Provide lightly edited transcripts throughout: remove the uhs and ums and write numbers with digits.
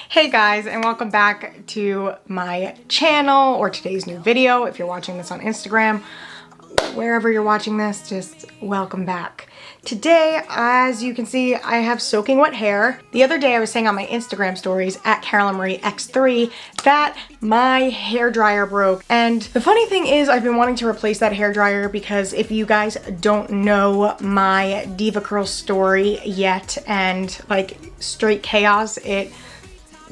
Hey guys, and welcome back to my channel or today's new video. If you're watching this on Instagram, wherever you're watching this, just welcome back. Today, as you can see, I have soaking wet hair. The other day I was saying on my Instagram stories at Carolyn Marie X3 that my hair dryer broke. And the funny thing is I've been wanting to replace that hair dryer because if you guys don't know my Deva Curl story yet and like straight chaos it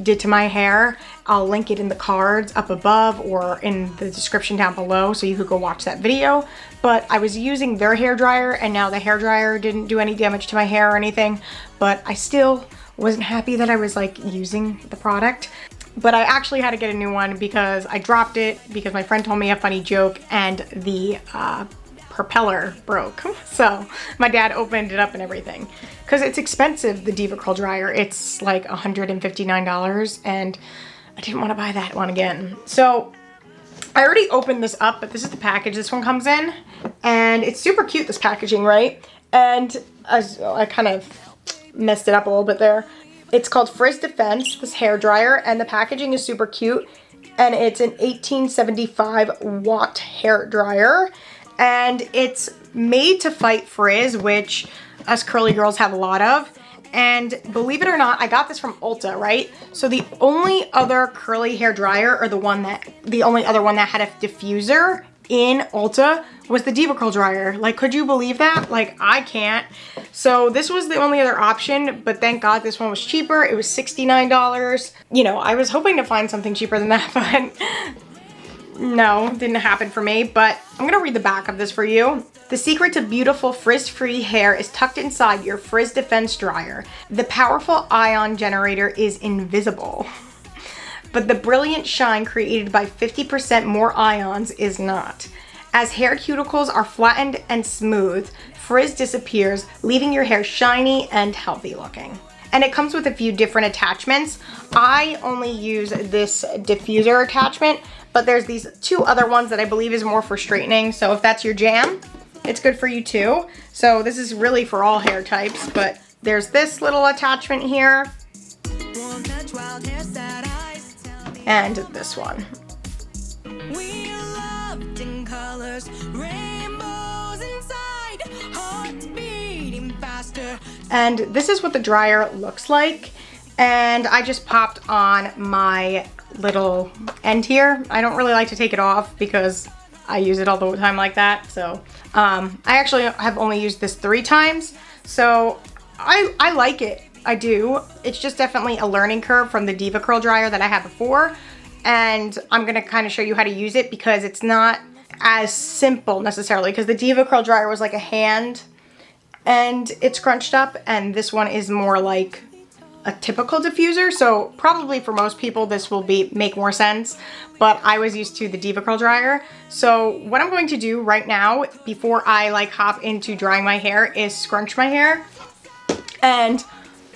did to my hair, I'll link it in the cards up above or in the description down below so you could go watch that video. But I was using their hair dryer and now the hair dryer didn't do any damage to my hair or anything, but I still wasn't happy that I was like using the product. But I actually had to get a new one because I dropped it because my friend told me a funny joke and the propeller broke. So my dad opened it up and everything because it's expensive, the Deva Curl dryer. It's like $159 and I didn't want to buy that one again. So I already opened this up, but this is the package this one comes in and it's super cute, this packaging, right? And I kind of messed it up a little bit there. It's called Frizz Defense, this hair dryer, and the packaging is super cute and it's an 1875 watt hair dryer. And it's made to fight frizz, which us curly girls have a lot of. And believe it or not, I got this from Ulta, right? So the only other curly hair dryer, or the only other one that had a diffuser in Ulta was the Deva Curl dryer. Like, could you believe that? Like, I can't. So this was the only other option, but thank God this one was cheaper. It was $69. You know, I was hoping to find something cheaper than that, but no, didn't happen for me. But I'm gonna read the back of this for you. The secret to beautiful frizz-free hair is tucked inside your Frizz Defense dryer. The powerful ion generator is invisible, but the brilliant shine created by 50% more ions is not. As hair cuticles are flattened and smooth, frizz disappears, leaving your hair shiny and healthy looking. And it comes with a few different attachments. I only use this diffuser attachment, but there's these two other ones that I believe is more for straightening. So if that's your jam, it's good for you too. So this is really for all hair types, but there's this little attachment here. And this one. And this is what the dryer looks like. And I just popped on my little end here. I don't really like to take it off because I use it all the time like that. So I actually have only used this 3 times. So I like it. I do. It's just definitely a learning curve from the Deva Curl dryer that I had before. And I'm going to kind of show you how to use it because it's not as simple necessarily, because the Deva Curl dryer was like a hand and it's scrunched up, and this one is more like a typical diffuser. So probably for most people this will make more sense, but I was used to the Deva Curl dryer. So what I'm going to do right now before I like hop into drying my hair is scrunch my hair. And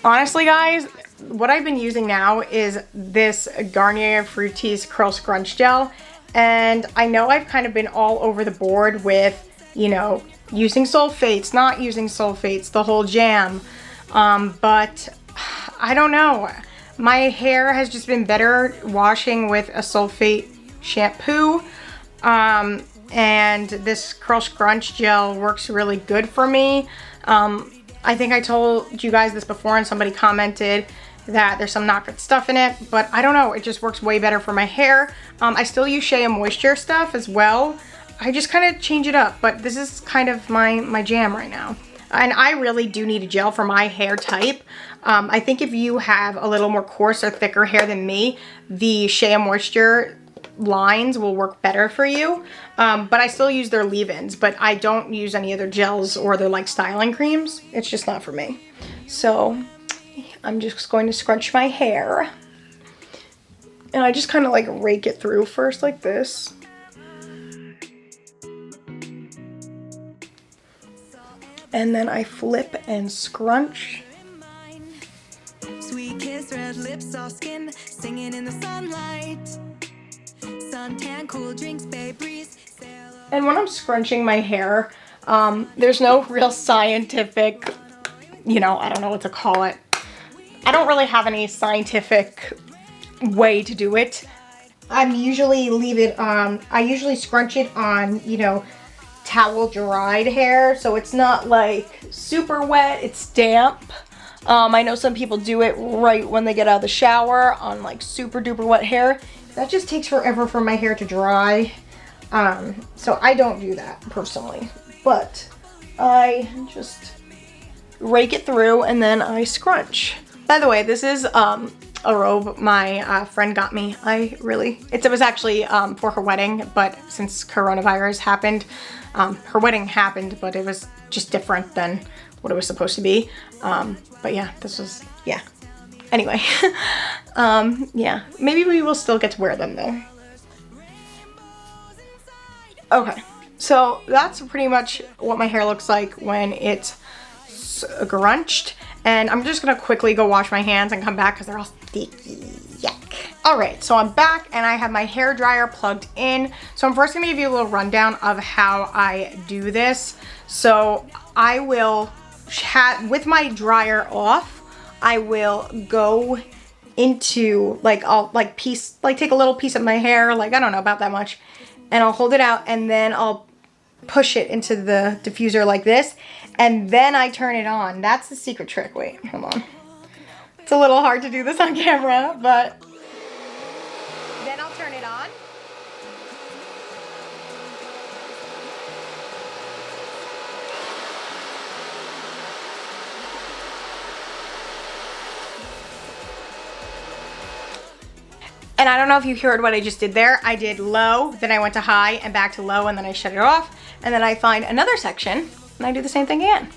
honestly guys, what I've been using now is this Garnier Fructis Curl Scrunch Gel. And I know I've kind of been all over the board with, you know, using sulfates, not using sulfates, the whole jam. But I don't know. My hair has just been better washing with a sulfate shampoo. And this Curl Scrunch Gel works really good for me. I think I told you guys this before and somebody commented that there's some not good stuff in it, but I don't know, it just works way better for my hair. I still use Shea Moisture stuff as well. I just kind of change it up, but this is kind of my jam right now. And I really do need a gel for my hair type. I think if you have a little more coarse or thicker hair than me, the Shea Moisture lines will work better for you. But I still use their leave-ins, but I don't use any other gels or their like styling creams. It's just not for me. So I'm just going to scrunch my hair. And I just kind of like rake it through first like this. And then I flip and scrunch. Sweet kiss, red lips, soft skin, singing in the sunlight. Suntan, cool drinks, bay breeze. And when I'm scrunching my hair, there's no real scientific, you know, I don't know what to call it, I don't really have any scientific way to do it. I usually scrunch it on, you know, towel dried hair, so it's not like super wet, it's damp. I know some people do it right when they get out of the shower on like super duper wet hair. That just takes forever for my hair to dry. So I don't do that personally, but I just rake it through and then I scrunch. By the way, this is a robe my friend got me. It was actually for her wedding, but since coronavirus happened, her wedding happened, but it was just different than what it was supposed to be. But yeah, this was, yeah. Anyway, yeah, maybe we will still get to wear them though. Okay, so that's pretty much what my hair looks like when it's scrunched. And I'm just gonna quickly go wash my hands and come back because they're all sticky. Yuck. All right, so I'm back and I have my hair dryer plugged in. So I'm first gonna give you a little rundown of how I do this. So I will, with my dryer off, I will go into, like, I'll take a little piece of my hair, like, I don't know, about that much, and I'll hold it out and then I'll push it into the diffuser like this, and then I turn it on. That's the secret trick. Wait, hold on. It's a little hard to do this on camera, but then I'll turn it on. And I don't know if you heard what I just did there. I did low, then I went to high and back to low, and then I shut it off. And then I find another section and I do the same thing again.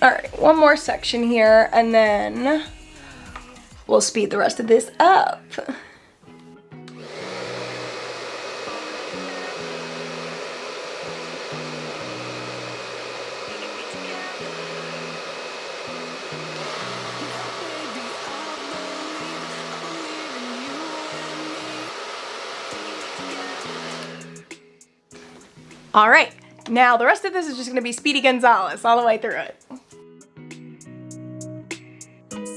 All right, one more section here, and then we'll speed the rest of this up. All right, now the rest of this is just gonna be Speedy Gonzalez all the way through it.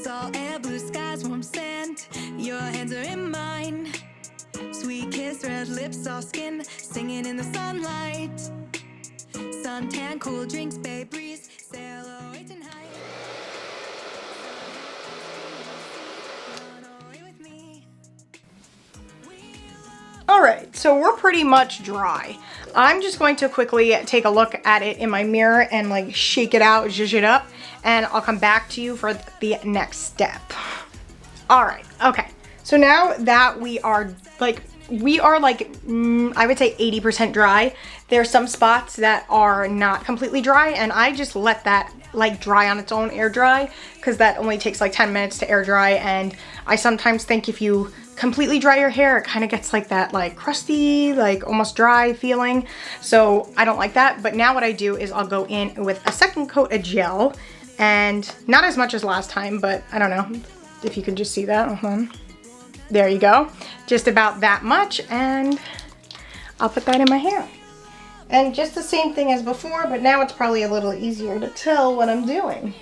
Salt air, blue skies, warm sand. Your hands are in mine. Sweet kiss, red lips, soft skin, singing in the sunlight. Suntan, cool drinks, bay breeze, sail away tonight. Run away with me. All right, so we're pretty much dry. I'm just going to quickly take a look at it in my mirror and like shake it out, zhuzh it up, and I'll come back to you for the next step. All right, okay. So now that we are like, I would say 80% dry. There's some spots that are not completely dry, and I just let that like dry on its own, air dry, because that only takes like 10 minutes to air dry. And I sometimes think if you completely dry your hair, it kind of gets like that like crusty, like almost dry feeling. So I don't like that. But now what I do is I'll go in with a second coat of gel, and not as much as last time, but I don't know if you can just see that. Hold on. There you go. Just about that much, and I'll put that in my hair. And just the same thing as before, but now it's probably a little easier to tell what I'm doing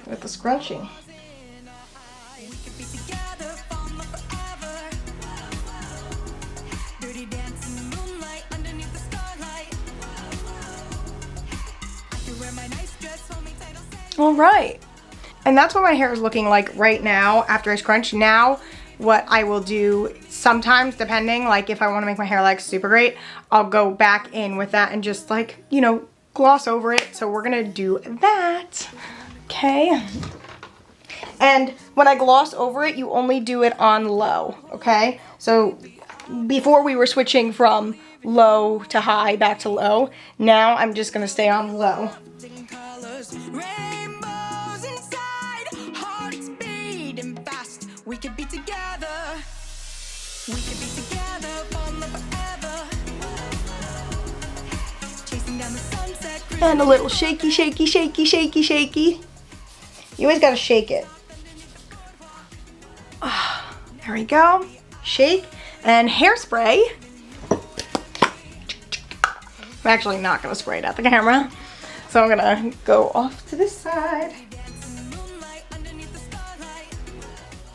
with the scrunching. All right. And that's what my hair is looking like right now after I scrunch. Now, what I will do sometimes, depending, like if I want to make my hair like super great, I'll go back in with that and just like, you know, gloss over it. So we're gonna do that, okay? And when I gloss over it, you only do it on low, okay? So before we were switching from low to high, back to low. Now I'm just gonna stay on low. We could be together. We could be together for forever. And a little shaky, shaky, shaky, shaky, shaky. You always gotta shake it. There we go. Shake. And hairspray. I'm actually not gonna spray it at the camera. So I'm gonna go off to this side.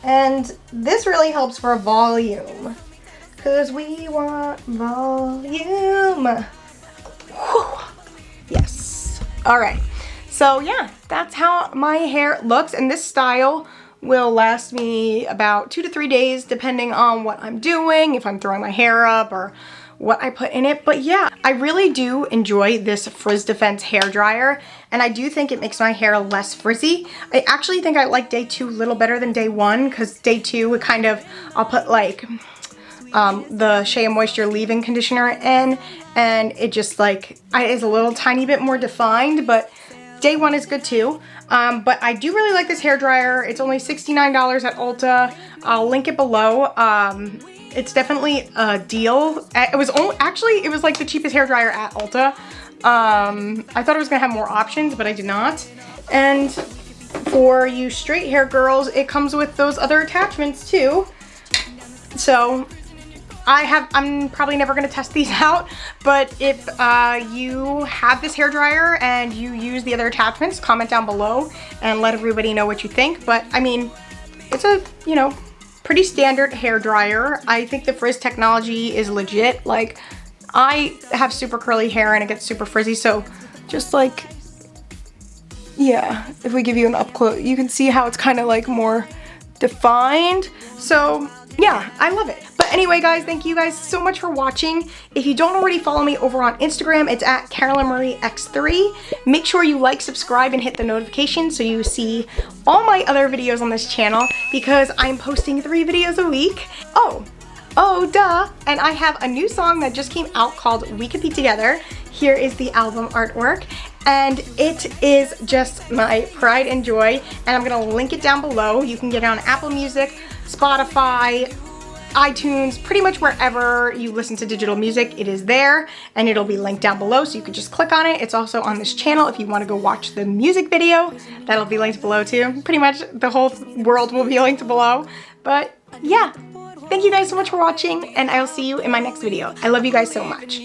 And this really helps for volume, because we want volume. Whew. Yes. All right. So yeah, that's how my hair looks. And this style will last me about 2 to 3 days, depending on what I'm doing, if I'm throwing my hair up or what I put in it. But yeah, I really do enjoy this Frizz Defense Hair Dryer, and I do think it makes my hair less frizzy. I actually think I like day 2 a little better than day 1, because day 2 it kind of, I'll put like the Shea Moisture leave-in conditioner in, and it just like is a little tiny bit more defined, but day 1 is good too. But I do really like this hair dryer. It's only $69 at Ulta. I'll link it below. It's definitely a deal. It was like the cheapest hair dryer at Ulta. I thought it was gonna have more options, but I did not. And for you straight hair girls, it comes with those other attachments too. So I'm probably never gonna test these out, but if you have this hair dryer and you use the other attachments, comment down below and let everybody know what you think. But I mean, it's a, you know, pretty standard hair dryer. I think the frizz technology is legit. Like, I have super curly hair and it gets super frizzy, so just like, yeah, if we give you an up close, you can see how it's kind of like more defined. So yeah, I love it. But anyway, guys, thank you guys so much for watching. If you don't already follow me over on Instagram, it's at Carolyn Marie X3. Make sure you like, subscribe, and hit the notification so you see all my other videos on this channel, because I'm posting 3 videos a week. Oh, duh. And I have a new song that just came out called We Could Be Together. Here is the album artwork. And it is just my pride and joy. And I'm gonna link it down below. You can get it on Apple Music, Spotify, iTunes, pretty much wherever you listen to digital music, it is there, and it'll be linked down below, so you can just click on it. It's also on this channel if you want to go watch the music video. That'll be linked below too. Pretty much the whole world will be linked below. But yeah, thank you guys so much for watching, and I'll see you in my next video. I love you guys so much.